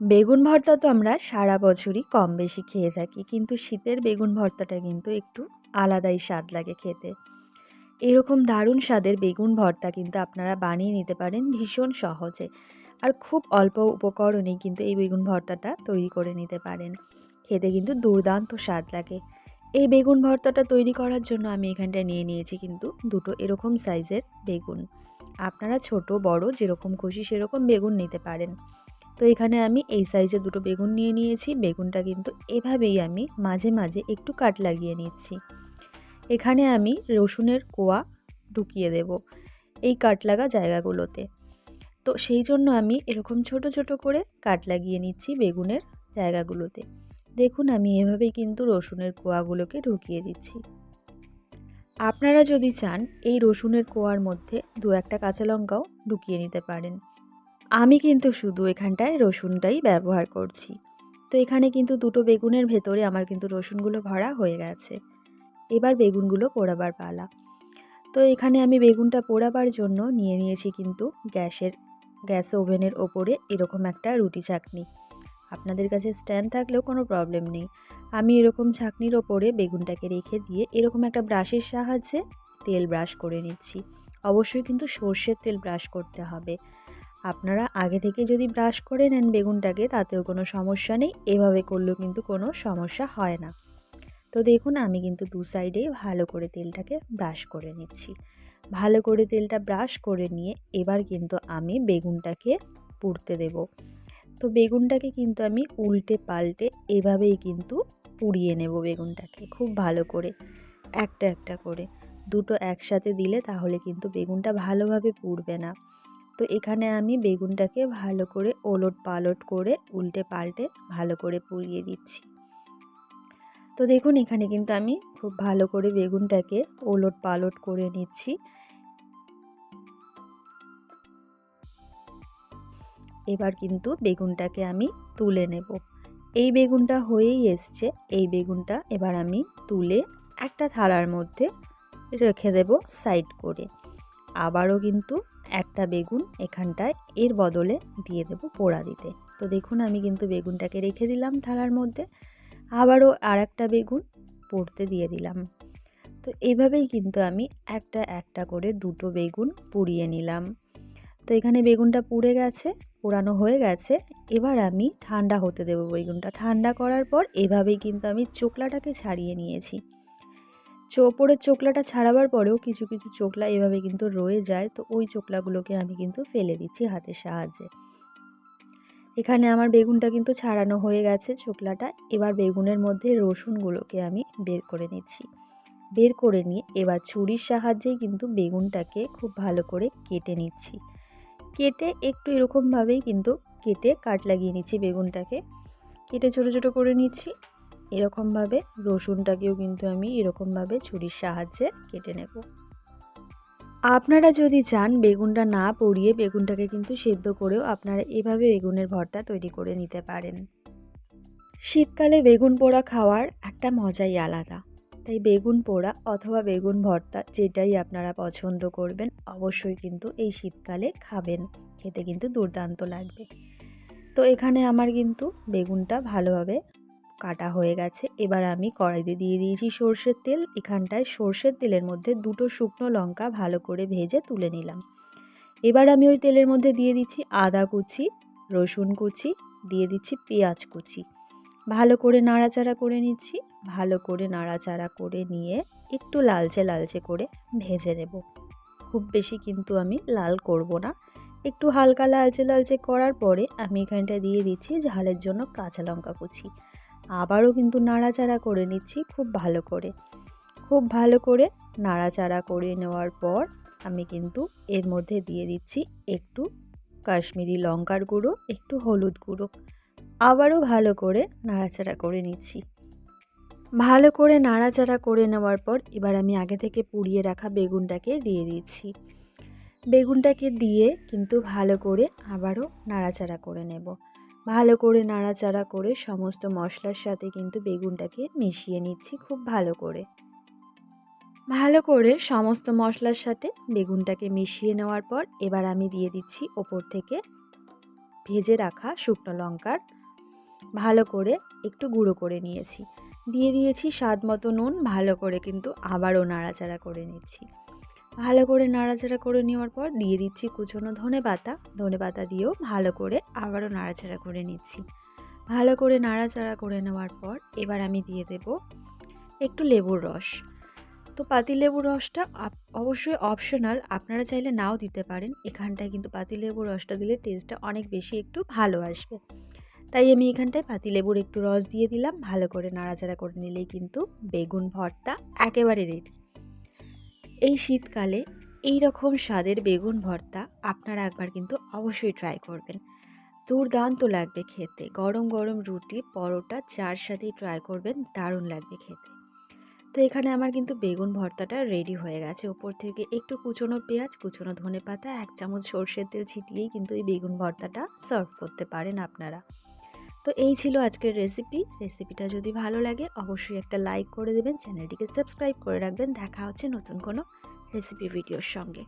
বেগুন ভর্তা তো আমরা সারা বছরই কম বেশি খেয়ে থাকি, কিন্তু শীতের বেগুন ভর্তাটা কিন্তু একটু আলাদাই স্বাদ লাগে খেতে। এরকম দারুণ স্বাদের বেগুন ভর্তা কিন্তু আপনারা বানিয়ে নিতে পারেন ভীষণ সহজে, আর খুব অল্প উপকরণেই কিন্তু এই বেগুন ভর্তাটা তৈরি করে নিতে পারেন। খেতে কিন্তু দুর্দান্ত স্বাদ লাগে। এই বেগুন ভর্তাটা তৈরি করার জন্য আমি এখানটায় নিয়ে নিয়েছি কিন্তু দুটো এরকম সাইজের বেগুন। আপনারা ছোট বড় যেরকম খুশি সেরকম বেগুন নিতে পারেন। তো এখানে আমি এই সাইজে দুটো বেগুন নিয়ে নিয়েছি। বেগুনটা কিন্তু এভাবেই আমি মাঝে মাঝে একটু কাট লাগিয়ে নিচ্ছি। এখানে আমি রসুনের কোয়া ঢুকিয়ে দেব এই কাট লাগা জায়গাগুলোতে। তো সেই জন্য আমি এরকম ছোট ছোট করে কাট লাগিয়ে নিচ্ছি বেগুনের জায়গাগুলোতে। দেখুন আমি এভাবেই কিন্তু রসুনের কোয়াগুলোকে ঢুকিয়ে দিচ্ছি। আপনারা যদি চান এই রসুনের কোয়ার মধ্যে দু একটা কাঁচা লঙ্কাও ঢুকিয়ে নিতে পারেন। আমি কিন্তু শুধু এখানটায় রসুনটাই ব্যবহার করছি। তো এখানে কিন্তু দুটো বেগুনের ভেতরে আমার কিন্তু রসুনগুলো ভরা হয়ে গেছে। এবার বেগুনগুলো পোড়াবার পালা। তো এখানে আমি বেগুনটা পোড়াবার জন্য নিয়ে নিয়েছি কিন্তু গ্যাস ওভেনের ওপরে এরকম একটা রুটি ছাঁকনি। আপনাদের কাছে স্ট্যান্ড থাকলেও কোনো প্রবলেম নেই। আমি এরকম ছাঁকনির ওপরে বেগুনটাকে রেখে দিয়ে এরকম একটা ব্রাশের সাহায্যে তেল ব্রাশ করে নিচ্ছি। অবশ্যই কিন্তু সর্ষের তেল ব্রাশ করতে হবে। আপনারা আগে থেকে যদি ব্রাশ করে নেন বেগুনটাকে তাতেও কোনো সমস্যা নেই, এভাবে করলেও কিন্তু কোনো সমস্যা হয় না। তো দেখুন আমি কিন্তু দু সাইডে ভালো করে তেলটাকে ব্রাশ করে নিচ্ছি। ভালো করে তেলটা ব্রাশ করে নিয়ে এবার কিন্তু আমি বেগুনটাকে পুড়তে দেব। তো বেগুনটাকে কিন্তু আমি উল্টে পাল্টে এভাবেই কিন্তু পুড়িয়ে নেব বেগুনটাকে খুব ভালো করে, একটা একটা করে। দুটো একসাথে দিলে তাহলে কিন্তু বেগুনটা ভালোভাবে পুড়বে না। তো এখানে আমি বেগুনটাকে ভালো করে ওলট পালট করে উল্টে পাল্টে ভালো করে পুড়িয়ে দিচ্ছি। তো দেখুন এখানে কিন্তু আমি খুব ভালো করে বেগুনটাকে ওলট পালট করে নিচ্ছি। এবার কিন্তু বেগুনটাকে আমি তুলে নেব। এই বেগুনটা হয়েই এসছে। এই বেগুনটা এবার আমি তুলে একটা থালার মধ্যে রেখে দেব সাইড করে। আবারও কিন্তু একটা বেগুন এখানটায় এর বদলে দিয়ে দেব পোড়া দিতে। তো দেখুন আমি কিন্তু বেগুনটাকে রেখে দিলাম থালার মধ্যে। আবারও আর একটা বেগুন পোড়তে দিয়ে দিলাম। তো এইভাবেই কিন্তু আমি একটা একটা করে দুটো বেগুন পুড়িয়ে নিলাম। তো এখানে বেগুনটা পুড়ে গেছে, পোড়ানো হয়ে গেছে। এবার আমি ঠান্ডা হতে দেবো বেগুনটা। ঠান্ডা করার পর এভাবেই কিন্তু আমি চোকলাটাকে ছাড়িয়ে নিয়েছি। ওপরের চোকলাটা ছাড়াবার পরেও কিছু কিছু চোকলা এভাবে কিন্তু রয়ে যায়। তো ওই চোকলাগুলোকে আমি কিন্তু ফেলে দিচ্ছি হাতের সাহায্যে। এখানে আমার বেগুনটা কিন্তু ছাড়ানো হয়ে গেছে চোকলাটা। এবার বেগুনের মধ্যে রসুনগুলোকে আমি বের করে নিচ্ছি। বের করে নিয়ে এবার ছুরির সাহায্যেই কিন্তু বেগুনটাকে খুব ভালো করে কেটে নিচ্ছি। কেটে একটু এরকমভাবেই কিন্তু কেটে কাট লাগিয়ে নিচ্ছি বেগুনটাকে। কেটে ছোটো ছোটো করে নিচ্ছি। এরকমভাবে রসুনটাকেও কিন্তু আমি এরকমভাবে ছুরির সাহায্যে কেটে নেব। আপনারা যদি চান বেগুনটা না পুড়িয়ে বেগুনটাকে কিন্তু সেদ্ধ করেও আপনারা এভাবে বেগুনের ভর্তা তৈরি করে নিতে পারেন। শীতকালে বেগুন পোড়া খাওয়ার একটা মজাই আলাদা। তাই বেগুন পোড়া অথবা বেগুন ভর্তা যেটাই আপনারা পছন্দ করবেন অবশ্যই কিন্তু এই শীতকালে খাবেন। খেতে কিন্তু দুর্দান্ত লাগবে। তো এখানে আমার কিন্তু বেগুনটা ভালোভাবে কাটা হয়ে গেছে। এবার আমি কড়াইতে দিয়ে দিয়েছি সর্ষের তেল। এখানটায় সর্ষের তেলের মধ্যে দুটো শুকনো লঙ্কা ভালো করে ভেজে তুলে নিলাম। এবার আমি ওই তেলের মধ্যে দিয়ে দিচ্ছি আদা কুচি, রসুন কুচি, দিয়ে দিচ্ছি পেঁয়াজ কুচি। ভালো করে নাড়াচাড়া করে নিচ্ছি। ভালো করে নাড়াচাড়া করে নিয়ে একটু লালচে লালচে করে ভেজে নেব। খুব বেশি কিন্তু আমি লাল করব না। একটু হালকা লালচে লালচে করার পরে আমি এখানটা দিয়ে দিচ্ছি ঝালের জন্য কাঁচা লঙ্কা কুচি। আবারও কিন্তু নাড়াচাড়া করে নিচ্ছি খুব ভালো করে। খুব ভালো করে নাড়াচাড়া করে নেওয়ার পর আমি কিন্তু এর মধ্যে দিয়ে দিচ্ছি একটু কাশ্মীরি লঙ্কার গুঁড়ো, একটু হলুদ গুঁড়ো। আবারও ভালো করে নাড়াচাড়া করে নিচ্ছি। ভালো করে নাড়াচাড়া করে নেওয়ার পর এবার আমি আগে থেকে পুড়িয়ে রাখা বেগুনটাকে দিয়ে দিচ্ছি। বেগুনটাকে দিয়ে কিন্তু ভালো করে আবারও নাড়াচাড়া করে নেব। ভালো করে নাড়াচাড়া করে সমস্ত মশলার সাথে কিন্তু বেগুনটাকে মিশিয়ে নিচ্ছি খুব ভালো করে। ভালো করে সমস্ত মশলার সাথে বেগুনটাকে মিশিয়ে নেওয়ার পর এবার আমি দিয়ে দিচ্ছি ওপর থেকে ভেজে রাখা শুকনো লঙ্কার ভালো করে একটু গুঁড়ো করে নিয়েছি। দিয়ে দিয়েছি স্বাদ মতো নুন। ভালো করে কিন্তু আবারও নাড়াচাড়া করে নিচ্ছি। ভালো করে নাড়াচাড়া করে নেওয়ার পর দিয়ে দিচ্ছি কুচনো ধনেপাতা দিয়েও ভালো করে আবারও নাড়াচাড়া করে নিচ্ছি। ভালো করে নাড়াচাড়া করে নেওয়ার পর এবার আমি দিয়ে দেব একটু লেবুর রস। তো পাতিলেবুর রসটা অবশ্যই অপশনাল, আপনারা চাইলে নাও দিতে পারেন। এখানটায় কিন্তু পাতিলেবুর রসটা দিলে টেস্টটা অনেক বেশি একটু ভালো আসবে, তাই আমি এখানটায় পাতিলেবুর একটু রস দিয়ে দিলাম। ভালো করে নাড়াচাড়া করে নিলেই কিন্তু বেগুন ভর্তা একেবারে রেডি। এই শীতকালে এই রকম স্বাদের বেগুন ভর্তা আপনারা একবার কিন্তু অবশ্যই ট্রাই করবেন, দুর্দান্ত লাগবে খেতে। গরম গরম রুটি, পরোটা, চার সাথেই ট্রাই করবেন, দারুণ লাগবে খেতে। তো এখানে আমার কিন্তু বেগুন ভর্তাটা রেডি হয়ে গেছে। ওপর থেকে একটু কুচনো পেঁয়াজ, কুচনো ধনেপাতা, 1 চামচ সরষের তেল ছিটিয়েই কিন্তু এই বেগুন ভর্তাটা সার্ভ করতে পারেন আপনারা। তো এই ছিল আজকের রেসিপিটা যদি ভালো লাগে অবশ্যই একটা লাইক করে দেবেন, চ্যানেলটিকে সাবস্ক্রাইব করে রাখবেন। দেখা হচ্ছে নতুন কোনো রেসিপি ভিডিওর সঙ্গে।